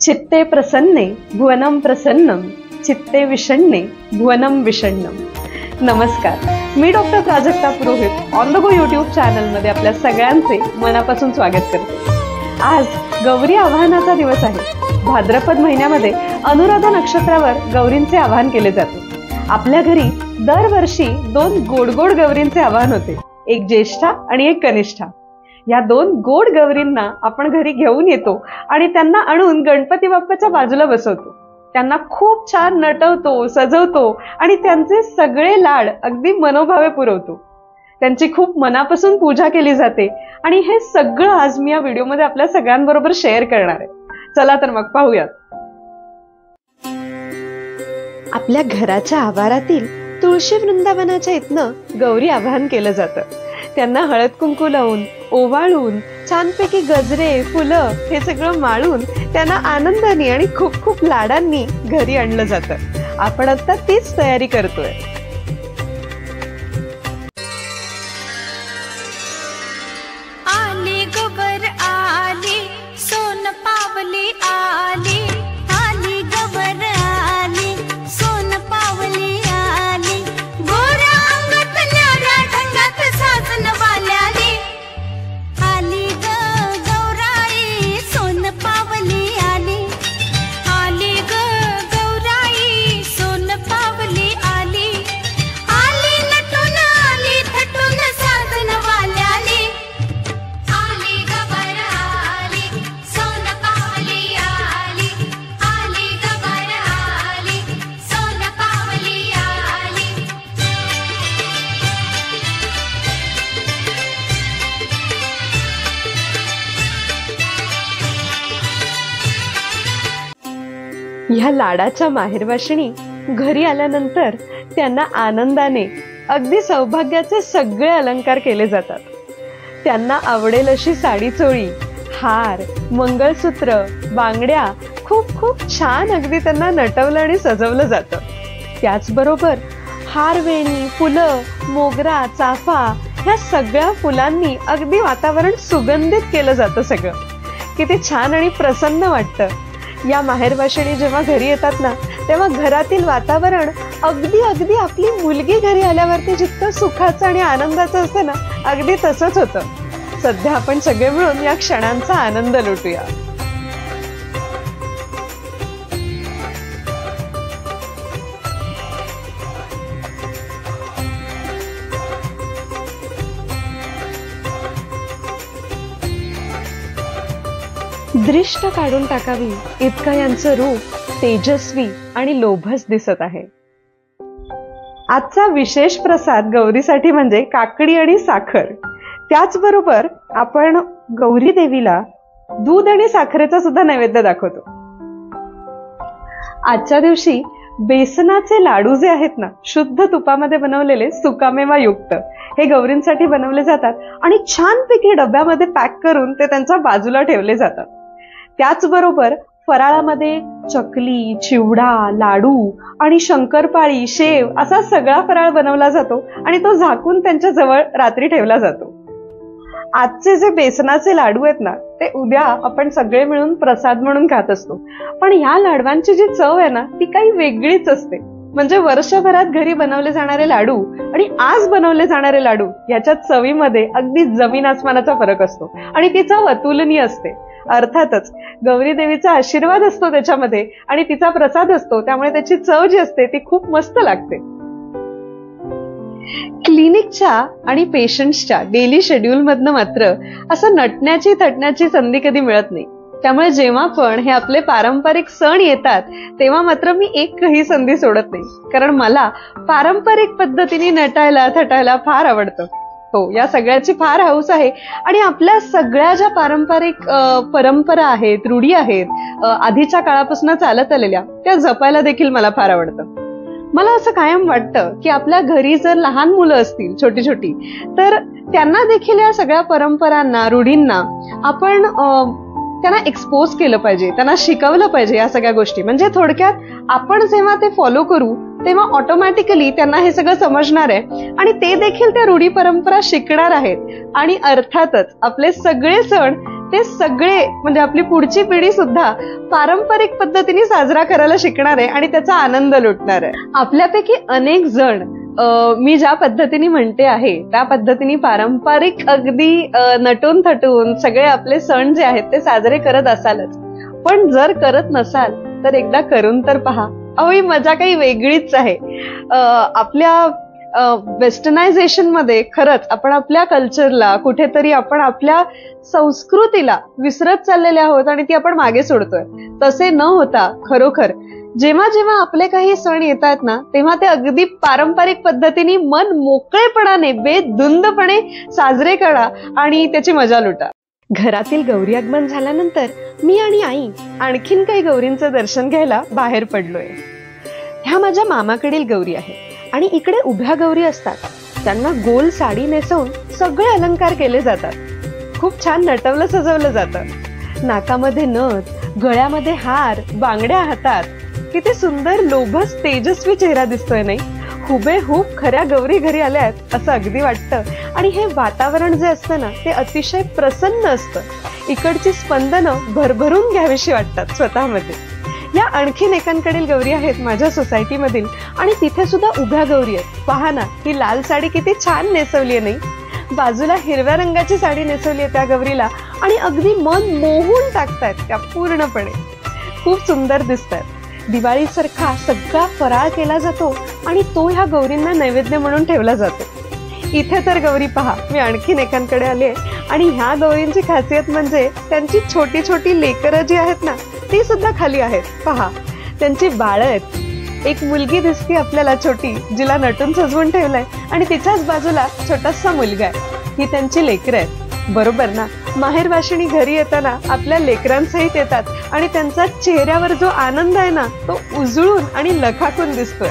चित्ते प्रसन्ने भुवनं प्रसन्नम, चित्ते विषण्णे भुवनं विषण्णम. नमस्कार, मी doctor Prajakta Purohit on the go YouTube चॅनलमध्ये आपल्या सगळ्यांचे मनापासून स्वागत करते. आज गौरी आवाहनाचा दिवस आहे. भाद्रपद महिन्यामध्ये अनुराधा नक्षत्रावर गौरींचे आवाहन केले जाते. आपल्या घरी दरवर्षी 2 गोड गोड गौरींचे आवाहन होते, एक ज्येष्ठा आणि एक कनिष्ठा. या 2 गोड गौरींना आपण घरी घेऊन येतो आणि त्यांना आणून गणपती बाप्पाच्या बाजूला बसवतो. त्यांना खूप छान नटवतो, सजवतो आणि त्यांचे सगळे लाड अगदी मनोभावे पुरवतो. त्यांची खूप मनापासून पूजा केली जाते आणि हे सगळं आज मी या व्हिडिओमध्ये आपल्या सगळ्यांबरोबर शेअर करणार आहे. चला तर मग पाहूयात. आपल्या घराच्या आवारातील तुळशी वृंदावनाच्या इथनं गौरी आवाहन केलं जातं. त्यांना हळद कुंकू लावून, ओवाळून, छानपैकी गजरे, फुलं हे सगळं माळून त्यांना आनंदाने आणि खूप खूप लाडांनी घरी आणलं जातं. आपण आता तीच तयारी करतोय. आली गवर आली, सोन पावली आली, आली गवर आली, सोन पावली आली, गोरा अंगात न्यारा ढंगात साजन वाल्याली, आली ग गौराई सोन पावली आली, आली ग गौराई सोन पावली आली, आली नटून आली थटून साजन वाल्याली, आली गवर आली, सोन पावली आली, आली गवर आली, सोन पावली आली. ह्या लाडाच्या माहेरवाशिणी घरी आल्यानंतर त्यांना आनंदाने अगदी सौभाग्याचे सगळे अलंकार केले जातात. त्यांना आवडेल अशी साडी चोळी, हार, मंगळसूत्र, बांगड्या खूप खूप छान अगदी त्यांना नटवलं आणि सजवलं जातं. त्याचबरोबर हारवेणी, फुलं, मोगरा, चाफा ह्या सगळ्या फुलांनी अगदी वातावरण सुगंधित केलं जातं. सगळं किती छान आणि प्रसन्न वाटतं. या माहेरवाशिणी जेव्हा घरी येतात ना, तेव्हा घरातील वातावरण अगदी अगदी आपली मुलगी घरी आल्यावरती जितकं सुखाचं आणि आनंदाचं असतं ना, अगदी तसंच होतं. सध्या आपण सगळे मिळून या क्षणांचा आनंद लुटूया. दृष्ट काढून टाकावी इतकं यांचं रूप तेजस्वी आणि लोभस दिसत आहे. आजचा विशेष प्रसाद गौरीसाठी म्हणजे काकडी आणि साखर. त्याचबरोबर आपण गौरी देवीला दूध आणि साखरेचा सुद्धा नैवेद्य दाखवतो. आजच्या दिवशी बेसनाचे लाडू जे आहेत ना, शुद्ध तुपामध्ये बनवलेले, सुकामेवा युक्त, हे गौरींसाठी बनवले जातात आणि छानपैकी डब्यामध्ये पॅक करून ते त्यांच्या बाजूला ठेवले जातात. त्याचबरोबर फराळामध्ये चकली, चिवडा, लाडू आणि शंकरपाळी, शेव असा सगळा फराळ बनवला जातो आणि तो झाकून त्यांच्या जवळ रात्री ठेवला जातो. आजचे जे बेसनाचे लाडू आहेत ना, ते उद्या आपण सगळे मिळून प्रसाद म्हणून खात असतो. पण ह्या लाडवांची जी चव आहे ना, ती काही वेगळीच असते. म्हणजे वर्षभरात घरी बनवले जाणारे लाडू आणि आज बनवले जाणारे लाडू याच्या चवीमध्ये अगदी जमीन आसमानाचा फरक असतो आणि ती चव अतुलनीय असते. अर्थातच गौरी देवीचा आशीर्वाद असतो त्याच्यामध्ये आणि तिचा प्रसाद असतो, त्यामुळे त्याची चव जी असते ती खूप मस्त लागते. क्लिनिकच्या आणि पेशंट्सच्या डेली शेड्यूल मधनं मात्र असं नटण्याची थटण्याची संधी कधी मिळत नाही. त्यामुळे जेव्हा पण हे आपले पारंपरिक सण येतात तेव्हा मात्र मी एकही संधी सोडत नाही, कारण मला पारंपरिक पद्धतीने नटायला थटायला फार आवडतं. हो, या सगळ्याची फार हौस आहे आणि आपल्या सगळ्या ज्या पारंपरिक परंपरा आहेत, रूढी आहेत, आधीच्या काळापासून चालत आलेल्या, त्या जपायला देखील मला फार आवडतं. मला असं कायम वाटतं की आपल्या घरी जर लहान मुलं असतील, छोटी छोटी, तर त्यांना देखील या सगळ्या परंपरांना, रूढींना आपण त्यांना एक्सपोज केलं पाहिजे, त्यांना शिकवलं पाहिजे या सगळ्या गोष्टी. म्हणजे थोडक्यात आपण जेव्हा ते फॉलो करू तेव्हा ऑटोमॅटिकली त्यांना हे सगळं समजणार आहे आणि ते देखील त्या रूढी परंपरा शिकणार आहेत. आणि अर्थातच आपले सगळे सण ते सगळे म्हणजे आपली पुढची पिढी सुद्धा पारंपरिक पद्धतीने साजरा करायला शिकणार आहे आणि त्याचा आनंद लुटणार आहे. आपल्यापैकी अनेक जण मी ज्या पद्धतीने म्हणते आहे त्या पद्धतीने पारंपरिक अगदी नटून थटून सगळे आपले सण जे आहेत ते साजरे करत असालच. पण जर करत नसाल तर एकदा करून तर पहा. अहो, ही मजा काही वेगळीच आहे. आपल्या वेस्टर्नायझेशन मध्ये खरंच आपण आपल्या कल्चरला कुठेतरी आपण आपल्या संस्कृतीला विसरत चाललेले आहोत आणि ती आपण मागे सोडतोय. तसे न होता खरोखर जेव्हा जेव्हा आपले काही सण येत आहेत ना तेव्हा ते अगदी पारंपरिक पद्धतीने मन मोकळेपणाने बेधुंदपणे साजरे करा आणि त्याची मजा लुटा. घरातील गौरी आगमन झाल्यानंतर मी आणि आई आणखीन काही गौरींचं दर्शन घ्यायला बाहेर पडलोय. ह्या माझ्या मामाकडील गौरी आहे आणि इकडे उभ्या गौरी असतात. त्यांना गोल साडी नेसवून सगळे अलंकार केले जातात. खूप छान नटवलं सजवलं जातं. नाकामध्ये नथ, गळ्यामध्ये हार, बांगड्या हातात. किती सुंदर लोभस तेजस्वी चेहरा दिसतोय नाही? हुबेहूब खऱ्या गौरी घरी आल्यात असं अगदी वाटतं. आणि हे वातावरण जे असतं ना ते अतिशय प्रसन्न असतं. इकडची स्पंदनं भरभरून घ्यावीशी वाटतात स्वतःमध्ये. या आणखीन एकांकडील गौरी आहेत माझ्या सोसायटीमधील आणि तिथे सुद्धा उभ्या गौरी आहेत. पहा ना, ही लाल साडी किती छान नेसवली आहे नाही? बाजूला हिरव्या रंगाची साडी नेसवली आहे त्या गौरीला आणि अगदी मन मोहून टाकतायत त्या पूर्णपणे. खूप सुंदर दिसतायत. दिवाळीसारखा सगळा फराळ केला जातो आणि तो ह्या गौरींना नैवेद्य म्हणून ठेवला जातो. इथे तर गौरी पहा, मी आणखीन एकांकडे आले आणि ह्या गौरींची खासियत म्हणजे त्यांची छोटी छोटी लेकरं जी आहेत ना ती सुद्धा खाली आहेत. पहा, त्यांची बाळं आहेत. एक मुलगी दिसते आपल्याला छोटी, जिला नटून सजवून ठेवलंय आणि तिच्याच बाजूला छोटासा मुलगा आहे. ही त्यांची लेकरं आहेत. बरोबर ना? माहेर वाशिणी घरी येताना आपल्या लेकरांसहित येतात आणि त्यांचा चेहऱ्यावर जो आनंद आहे ना तो उजळून आणि लखाकून दिसतोय.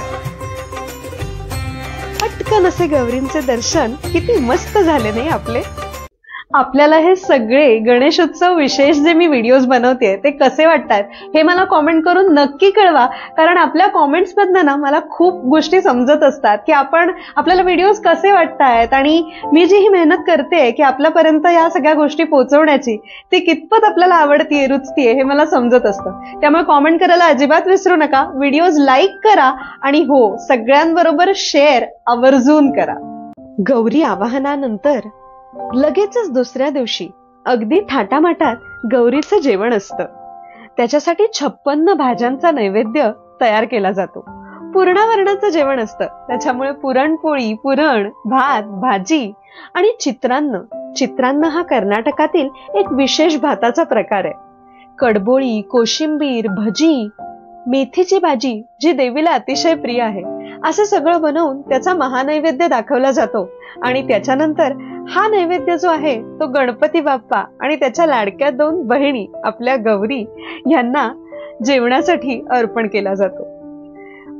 पटकन असे गौरींचे दर्शन किती मस्त झाले नाही आपले? आपल्याला हे सगळे गणेशोत्सव विशेष जे मी व्हिडिओज बनवते ते कसे वाटतात हे मला कॉमेंट करून नक्की कळवा. कारण आपल्या कॉमेंट्स मधनं ना मला खूप गोष्टी समजत असतात की आपल्याला व्हिडिओज कसे वाटतायत आणि मी जी ही मेहनत करते की आपल्यापर्यंत या सगळ्या गोष्टी पोहोचवण्याची ती कितपत आपल्याला आवडतीये, रुचतीये हे मला समजत असतं. त्यामुळे कॉमेंट करायला अजिबात विसरू नका. व्हिडिओज लाईक करा आणि हो, सगळ्यांबरोबर शेअर आवर्जून करा. गौरी आवाहनानंतर लगेचच दुसऱ्या दिवशी अगदी थाटामाटात गौरीचं जेवण असतं. त्याच्यासाठी 56 भाज्यांचा नैवेद्य तयार केला जातो. पूर्णावरणाचं जेवण असतं. त्याच्यामुळे पुरणपोळी, पुरण, भात, भाजी आणि चित्रान्न हा कर्नाटकातील एक विशेष भाताचा प्रकार आहे. कडबोळी, कोशिंबीर, भजी, मेथीची भाजी जी देवीला अतिशय प्रिय आहे, असं सगळं बनवून त्याचा महानैवेद्य दाखवला जातो. आणि त्याच्यानंतर हा नैवेद्य जो आहे तो गणपती बाप्पा आणि त्याच्या लाडक्या 2 बहिणी आपल्या गौरी यांना जेवणासाठी अर्पण केला जातो.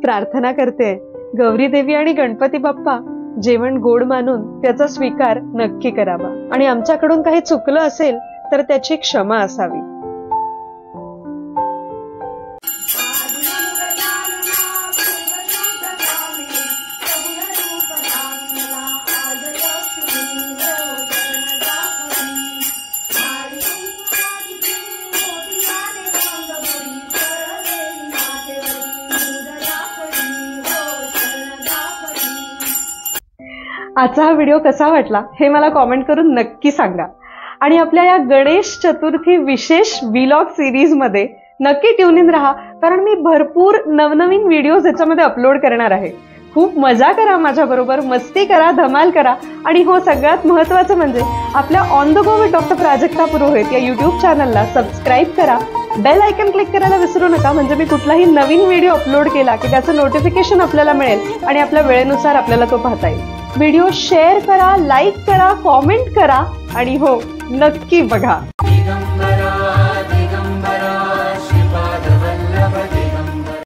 प्रार्थना करते, गौरी देवी आणि गणपती बाप्पा जेवण गोड मानून त्याचा स्वीकार नक्की करावा आणि आमच्याकडून काही चुकलं असेल तर त्याची क्षमा असावी. आजचा हा व्हिडिओ कसा वाटला हे मला कॉमेंट करून नक्की सांगा. आणि आपल्या या गणेश चतुर्थी विशेष व्लॉग सिरीज मध्ये नक्की ट्यून इन राहा, कारण मी भरपूर नवनवीन व्हिडिओज याच्यामध्ये अपलोड करणार आहे. खूप मजा करा माझ्याबरोबर, मस्ती करा, धमाल करा. आणि हो, सगळ्यात महत्त्वाचं म्हणजे आपल्या on the go with doctor Prajakta Purohit या युट्यूब चॅनलला सबस्क्राईब करा. बेल आयकन क्लिक करायला विसरू नका, म्हणजे मी कुठलाही नवीन व्हिडिओ अपलोड केला की त्याचं नोटिफिकेशन आपल्याला मिळेल आणि आपल्या वेळेनुसार आपल्याला तो पाहता येईल. व्हिडिओ शेअर करा, लाईक करा, कॉमेंट करा आणि हो, नक्की बघा.